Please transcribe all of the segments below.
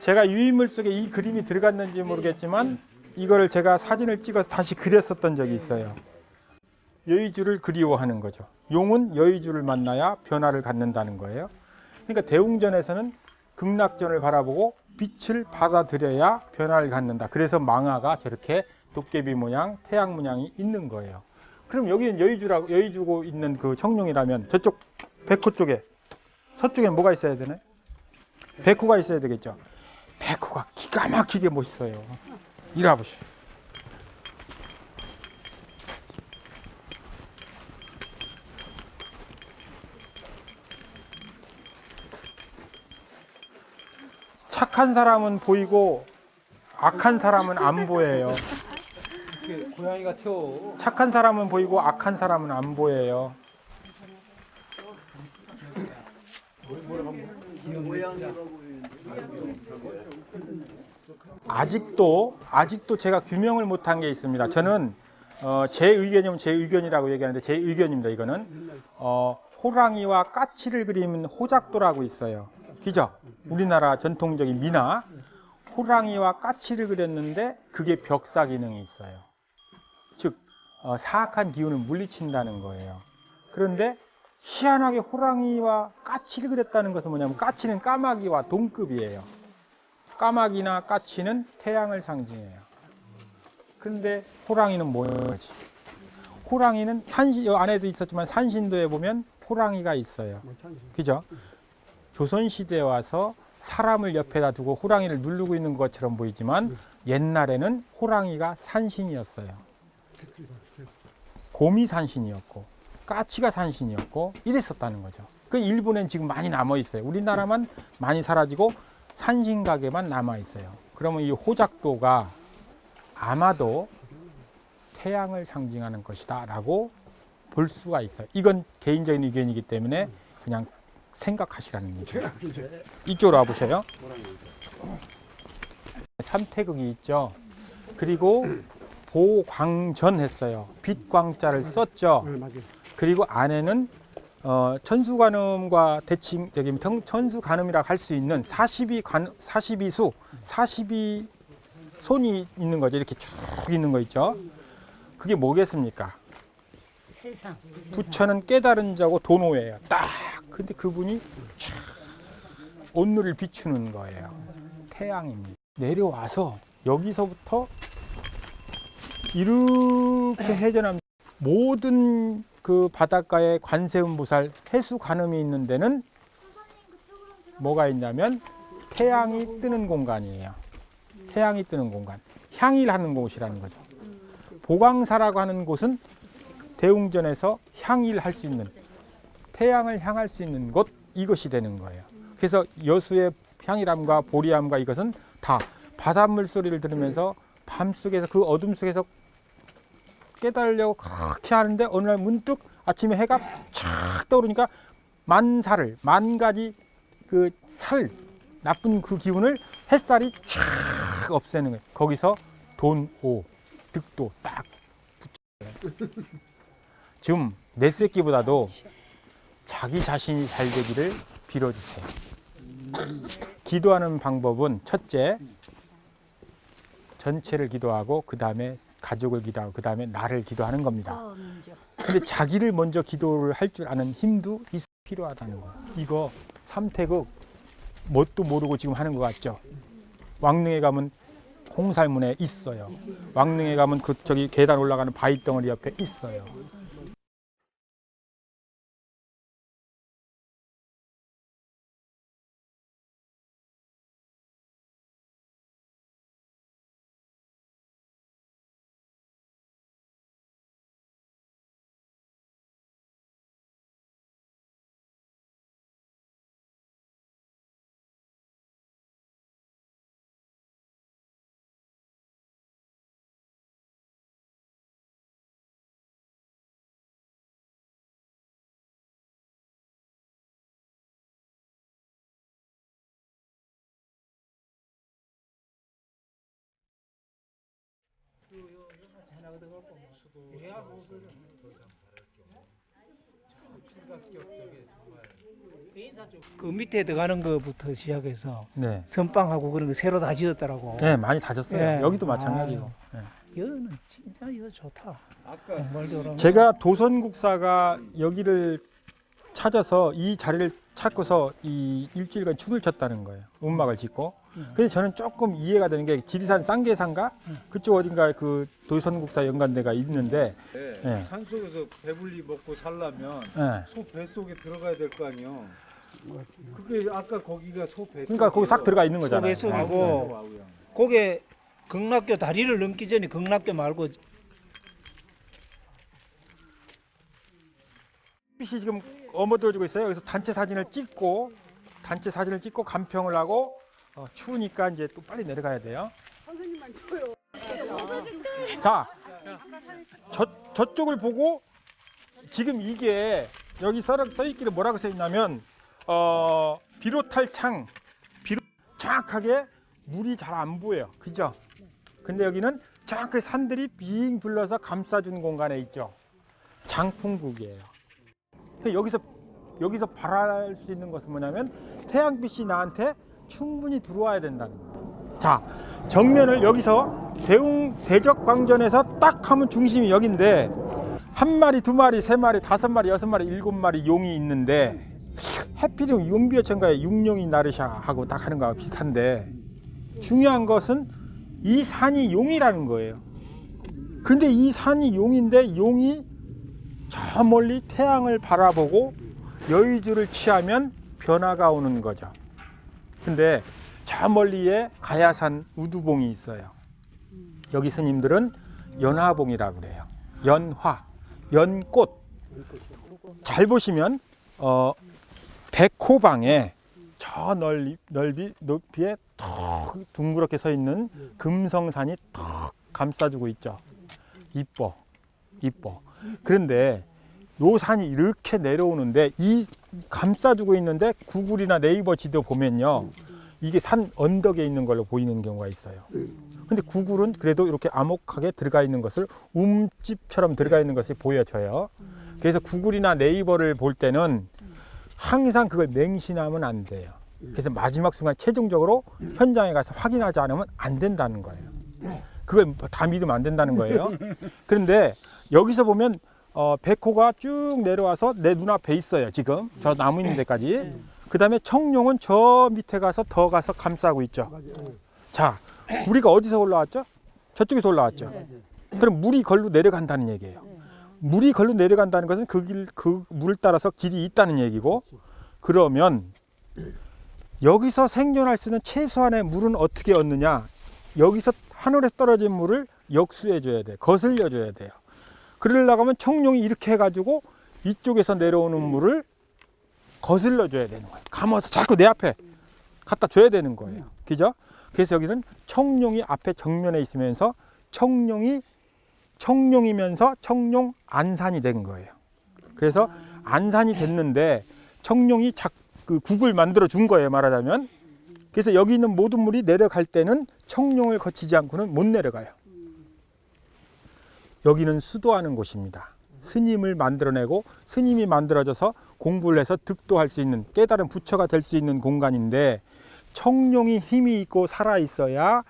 제가 유인물 속에 이 그림이 들어갔는지 모르겠지만 이거를 제가 사진을 찍어서 다시 그렸었던 적이 있어요. 여의주를 그리워하는 거죠. 용은 여의주를 만나야 변화를 갖는다는 거예요. 그러니까 대웅전에서는 극락전을 바라보고 빛을 받아들여야 변화를 갖는다. 그래서 망화가 저렇게 도깨비 모양, 태양 모양이 있는 거예요. 그럼 여기는 여의주고 있는 그 청룡이라면 저쪽 백호 쪽에, 서쪽에는 뭐가 있어야 되나요? 백호가 있어야 되겠죠. 백호가 기가 막히게 멋있어요. 이리 와보시오. 착한 사람은 보이고 악한 사람은 안 보여요. 고양이가 튀어. 착한 사람은 보이고 악한 사람은 안 보여요. 아직도 제가 규명을 못한 게 있습니다. 저는 제 의견이면 제 의견이라고 얘기하는데 제 의견입니다. 이거는 호랑이와 까치를 그리는 호작도라고 있어요. 그죠? 우리나라 전통적인 미나 호랑이와 까치를 그렸는데 그게 벽사 기능이 있어요. 즉 사악한 기운을 물리친다는 거예요. 그런데 희한하게 호랑이와 까치를 그렸다는 것은 뭐냐면 까치는 까마귀와 동급이에요. 까마귀나 까치는 태양을 상징해요. 그런데 호랑이는 뭐지? 호랑이는 여 안에도 있었지만 산신도에 보면 호랑이가 있어요. 그죠? 조선시대에 와서 사람을 옆에다 두고 호랑이를 누르고 있는 것처럼 보이지만 옛날에는 호랑이가 산신이었어요. 곰이 산신이었고 까치가 산신이었고 이랬었다는 거죠. 그 일본엔 지금 많이 남아 있어요. 우리나라만 많이 사라지고 산신각에만 남아 있어요. 그러면 이 호작도가 아마도 태양을 상징하는 것이다 라고 볼 수가 있어요. 이건 개인적인 의견이기 때문에 그냥 생각하시라는 얘기죠. 이쪽으로 와보세요. 삼태극이 있죠. 그리고 보광전 했어요. 빛광자를 썼죠. 그리고 안에는 천수관음과 대칭, 천수관음이라고 할 수 있는 42수, 42손이 있는 거죠. 이렇게 쭉 있는 거 있죠. 그게 뭐겠습니까? 세상. 부처는 깨달은 자고 도노예요. 딱. 근데 그분이 온누리를 비추는 거예요. 태양입니다. 내려와서 여기서부터 이렇게 회전하면 모든 그 바닷가에 관세음보살 해수 관음이 있는 데는 뭐가 있냐면 태양이 뜨는 공간이에요. 태양이 뜨는 공간. 향일하는 곳이라는 거죠. 보광사라고 하는 곳은 대웅전에서 향일할 수 있는, 태양을 향할 수 있는 곳, 이것이 되는 거예요. 그래서 여수의 향일함과 보리함과 이것은 다 바닷물 소리를 들으면서 밤속에서 그 어둠 속에서 깨달으려고 그렇게 하는데 어느 날 문득 아침에 해가 촥 떠오르니까 만 가지 그 나쁜 그 기운을 햇살이 촥 없애는 거예요. 거기서 돈오, 득도 딱 붙여요. 지금 내 새끼보다도 자기 자신이 잘 되기를 빌어주세요. 기도하는 방법은 첫째, 전체를 기도하고 그 다음에 가족을 기도하고 그 다음에 나를 기도하는 겁니다. 근데 자기를 먼저 기도를 할 줄 아는 힘도 필요하다는 거예요. 이거 삼태극 뭣도 모르고 지금 하는 것 같죠? 왕릉에 가면 홍살문에 있어요. 왕릉에 가면 그 저기 계단 올라가는 바위덩어리 옆에 있어요. 충격적에 정말 그 밑에 들어가는 것부터 시작해서 네. 선빵하고 그런 거 새로 다 지었더라고. 네, 많이 다졌어요. 예. 여기도 마찬가지고. 네. 여기는 진짜 이거 좋다. 아까 정말 제가 도선국사가 여기를 찾아서 이 자리를 찾고서 이 일주일간 춤을 췄다는 거예요. 음악을 짓고. 그래서 저는 조금 이해가 되는 게 지리산 쌍계산가 그쪽 어딘가 그 도선국사 연관대가 있는데 예. 산속에서 배불리 먹고 살려면 예. 소 뱃속에 들어가야 될 거 아니요. 그게 아까 거기가 소 뱃속. 그러니까 거기 싹 들어가 있는 거잖아요. 뱃속이고 거기에 극락교 다리를 넘기 전에 극락교 말고 빛이 지금 어머들어지고 있어요. 그래서 단체 사진을 찍고 간평을 하고 추우니까 이제 또 빨리 내려가야 돼요. 선생님만 쳐요. 자, 저쪽을 보고 지금 이게 여기 써 있기를 뭐라고 써 있냐면 비롯할 창, 정확하게 물이 잘 안 보여요. 그죠? 근데 여기는 정확하게 산들이 빙 둘러서 감싸준 공간에 있죠. 장풍국이에요. 여기서 바랄 수 있는 것은 뭐냐면 태양빛이 나한테 충분히 들어와야 된다는 거예요. 자, 정면을 여기서 대적광전에서 딱 하면 중심이 여긴데 한 마리, 두 마리, 세 마리, 다섯 마리, 여섯 마리, 일곱 마리 용이 있는데 해필이면 용비어천가에 육룡이 나르샤하고 딱 하는 거하고 비슷한데 중요한 것은 이 산이 용이라는 거예요. 근데 이 산이 용인데 용이 저 멀리 태양을 바라보고 여의주를 취하면 변화가 오는 거죠. 근데 저 멀리에 가야산 우두봉이 있어요. 여기 스님들은 연화봉이라고 그래요. 연화, 연꽃. 잘 보시면 백호방에 저 높이에 턱 둥그렇게 서 있는 금성산이 턱 감싸주고 있죠. 이뻐. 그런데 요 산이 이렇게 내려오는데 이 감싸주고 있는데 구글이나 네이버 지도 보면요. 이게 산 언덕에 있는 걸로 보이는 경우가 있어요. 근데 구글은 그래도 이렇게 암흑하게 들어가 있는 것을 움집처럼 들어가 있는 것이 보여져요. 그래서 구글이나 네이버를 볼 때는 항상 그걸 맹신하면 안 돼요. 그래서 마지막 순간 최종적으로 현장에 가서 확인하지 않으면 안 된다는 거예요. 그걸 다 믿으면 안 된다는 거예요. 그런데 여기서 보면 백호가 쭉 내려와서 내 눈앞에 있어요. 지금 저 나무 있는 데까지. 그 다음에 청룡은 저 밑에 가서 더 가서 감싸고 있죠. 자, 우리가 어디서 올라왔죠? 저쪽에서 올라왔죠. 그럼 물이 걸로 내려간다는 얘기예요. 물이 걸로 내려간다는 것은 그 물을 따라서 길이 있다는 얘기고, 그러면 여기서 생존할 수 있는 최소한의 물은 어떻게 얻느냐? 여기서 하늘에서 떨어진 물을 역수해 줘야 돼. 거슬려 줘야 돼요. 그러려고 하면 청룡이 이렇게 해가지고 이쪽에서 내려오는 물을 거슬러 줘야 되는 거예요. 감아서 자꾸 내 앞에 갖다 줘야 되는 거예요. 그죠? 그래서 여기는 청룡이 앞에 정면에 있으면서 청룡이면서 청룡 안산이 된 거예요. 그래서 안산이 됐는데 청룡이 그 국을 만들어 준 거예요, 말하자면. 그래서 여기 있는 모든 물이 내려갈 때는 청룡을 거치지 않고는 못 내려가요. 여기는 수도하는 곳입니다. 스님을 만들어내고 스님이 만들어져서 공부를 해서 득도할 수 있는 깨달은 부처가 될 수 있는 공간인데, 청룡이 힘이 있고 살아있어야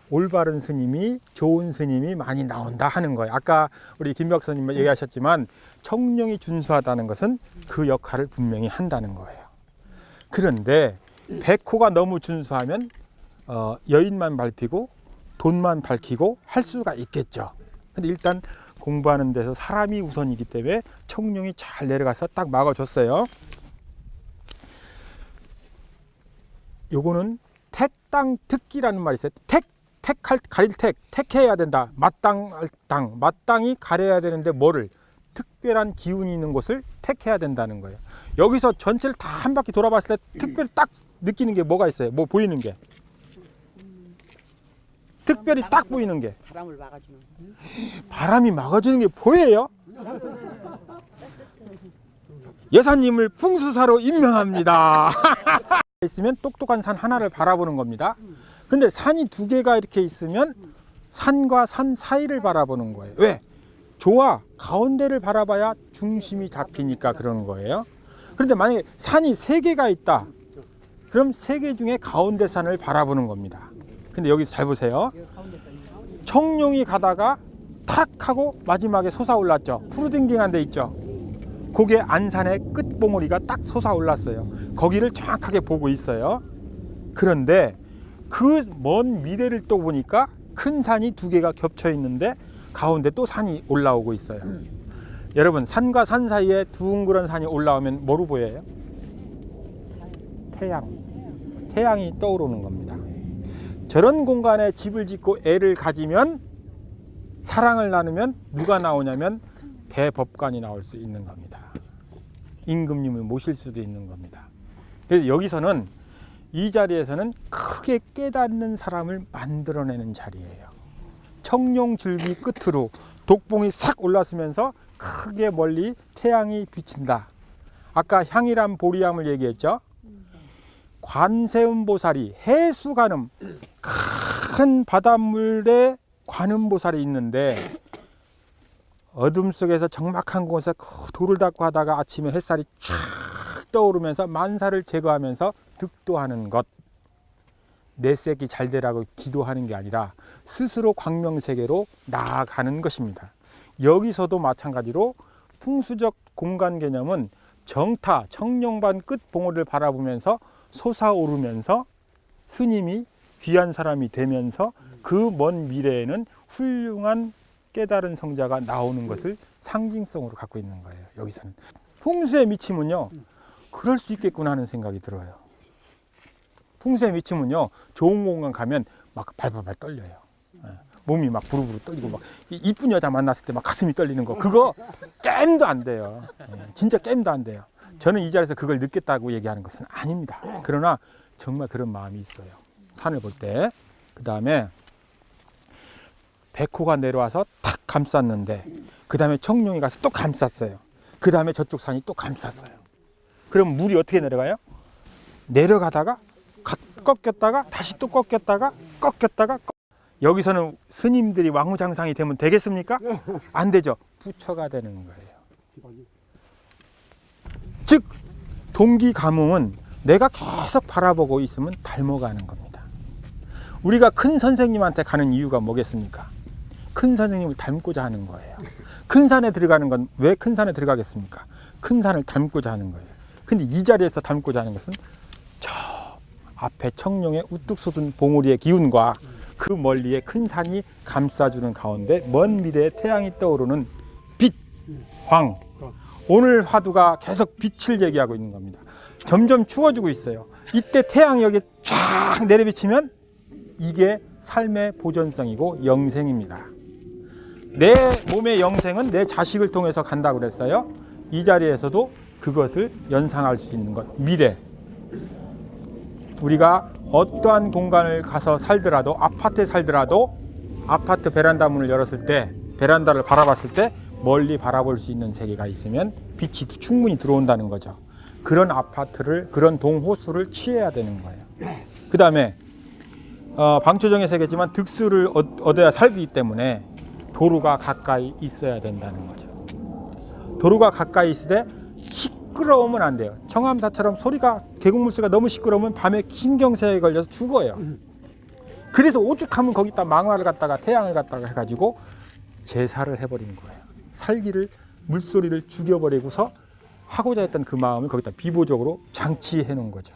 올바른 스님이, 좋은 스님이 많이 나온다 하는 거예요. 아까 우리 김박사님 얘기하셨지만 청룡이 준수하다는 것은 그 역할을 분명히 한다는 거예요. 그런데 백호가 너무 준수하면 여인만 밟히고 돈만 밝히고 할 수가 있겠죠. 근데 일단 공부하는 데서 사람이 우선이기 때문에 청룡이 잘 내려가서 딱 막아줬어요. 요거는 택당 특기라는 말이 있어요. 가릴 택해야 된다. 마땅할 땅, 마땅히 가려야 되는데 뭐를? 특별한 기운이 있는 곳을 택해야 된다는 거예요. 여기서 전체를 다 한 바퀴 돌아봤을 때 특별히 딱 느끼는 게 뭐가 있어요? 뭐 보이는 게? 특별히 딱 보이는 게. 바람을 막아주는. 바람이 막아주는 게 보여요? 여사님을 풍수사로 임명합니다. 있으면 똑똑한 산 하나를 바라보는 겁니다. 근데 산이 두 개가 이렇게 있으면 산과 산 사이를 바라보는 거예요. 왜? 좋아. 가운데를 바라봐야 중심이 잡히니까 그러는 거예요. 그런데 만약에 산이 3개가 있다. 그럼 3개 중에 가운데 산을 바라보는 겁니다. 근데 여기서 잘 보세요. 청룡이 가다가 탁 하고 마지막에 솟아올랐죠. 푸르딩딩한 데 있죠. 그게 안산의 끝봉우리가 딱 솟아올랐어요. 거기를 정확하게 보고 있어요. 그런데 그 먼 미래를 또 보니까 큰 산이 2개가 겹쳐 있는데 가운데 또 산이 올라오고 있어요. 여러분, 산과 산 사이에 둥그런 산이 올라오면 뭐로 보여요? 태양이 떠오르는 겁니다. 저런 공간에 집을 짓고 애를 가지면, 사랑을 나누면 누가 나오냐면 대법관이 나올 수 있는 겁니다. 임금님을 모실 수도 있는 겁니다. 그래서 여기서는, 이 자리에서는 크게 깨닫는 사람을 만들어내는 자리예요. 청룡줄기 끝으로 독봉이 싹 올랐으면서 크게 멀리 태양이 비친다. 아까 향이람 보리함을 얘기했죠. 관세음보살이 해수관음, 큰 바닷물에 관음보살이 있는데 어둠 속에서 적막한 곳에 그 돌을 닦고 하다가 아침에 햇살이 쫙 떠오르면서 만사를 제거하면서 득도하는 것. 내 새끼 잘 되라고 기도하는 게 아니라 스스로 광명세계로 나아가는 것입니다. 여기서도 마찬가지로 풍수적 공간 개념은 정타, 청룡반 끝 봉우리를 바라보면서 솟아오르면서 스님이 귀한 사람이 되면서 그 먼 미래에는 훌륭한 깨달은 성자가 나오는 것을 상징성으로 갖고 있는 거예요. 여기서는 풍수에 미치면요, 그럴 수 있겠구나 하는 생각이 들어요. 풍수에 미치면요, 좋은 공간 가면 막 발발발 떨려요. 몸이 막 부르부르 떨리고, 막 이쁜 여자 만났을 때 막 가슴이 떨리는 거, 그거 게임도 안 돼요. 진짜 게임도 안 돼요. 저는 이 자리에서 그걸 느꼈다고 얘기하는 것은 아닙니다. 그러나 정말 그런 마음이 있어요. 산을 볼 때. 그 다음에 백호가 내려와서 탁 감쌌는데, 그 다음에 청룡이 가서 또 감쌌어요. 그 다음에 저쪽 산이 또 감쌌어요. 그럼 물이 어떻게 내려가요? 내려가다가 꺾였다가 다시 또 꺾였다가 여기서는 스님들이 왕후장상이 되면 되겠습니까? 안 되죠. 부처가 되는 거예요. 즉 동기감흥은 내가 계속 바라보고 있으면 닮아가는 겁니다. 우리가 큰 선생님한테 가는 이유가 뭐겠습니까? 큰 선생님을 닮고자 하는 거예요. 큰 산에 들어가는 건 왜 큰 산에 들어가겠습니까? 큰 산을 닮고자 하는 거예요. 근데 이 자리에서 닮고자 하는 것은 저 앞에 청룡의 우뚝 솟은 봉우리의 기운과 그 멀리에 큰 산이 감싸주는 가운데 먼 미래에 태양이 떠오르는 빛, 광. 오늘 화두가 계속 빛을 얘기하고 있는 겁니다. 점점 추워지고 있어요. 이때 태양이 여기 쫙 내려비치면 이게 삶의 보존성이고 영생입니다. 내 몸의 영생은 내 자식을 통해서 간다고 그랬어요. 이 자리에서도 그것을 연상할 수 있는 것, 미래. 우리가 어떠한 공간을 가서 살더라도, 아파트에 살더라도 아파트 베란다 문을 열었을 때, 베란다를 바라봤을 때 멀리 바라볼 수 있는 세계가 있으면 빛이 충분히 들어온다는 거죠. 그런 아파트를, 그런 동호수를 취해야 되는 거예요. 그 다음에 방초정에서 얘기했지만 득수를 얻어야 살기 때문에 도로가 가까이 있어야 된다는 거죠. 도로가 가까이 있을 때 시끄러우면 안 돼요. 청암사처럼 소리가, 계곡물소리가 너무 시끄러우면 밤에 신경쇠에 걸려서 죽어요. 그래서 오죽하면 거기다 망화를 갖다가, 태양을 갖다가 해가지고 제사를 해버린 거예요. 살기를, 물소리를 죽여버리고서 하고자 했던 그 마음을 거기다 비보적으로 장치해 놓은 거죠.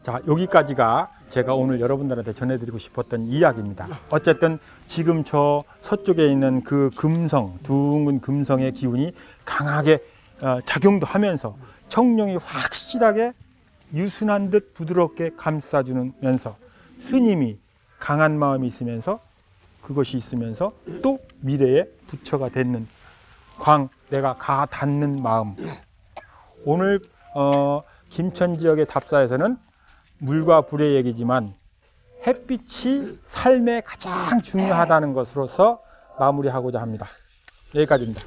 자, 여기까지가 제가 오늘 여러분들한테 전해드리고 싶었던 이야기입니다. 어쨌든 지금 저 서쪽에 있는 그 금성, 둥근 금성의 기운이 강하게 작용도 하면서 청룡이 확실하게 유순한 듯 부드럽게 감싸주면서 스님이 강한 마음이 있으면서, 그것이 있으면서 또 미래의 부처가 되는 광, 내가 가 닿는 마음. 오늘 김천 지역의 답사에서는 물과 불의 얘기지만 햇빛이 삶에 가장 중요하다는 것으로서 마무리하고자 합니다. 여기까지입니다.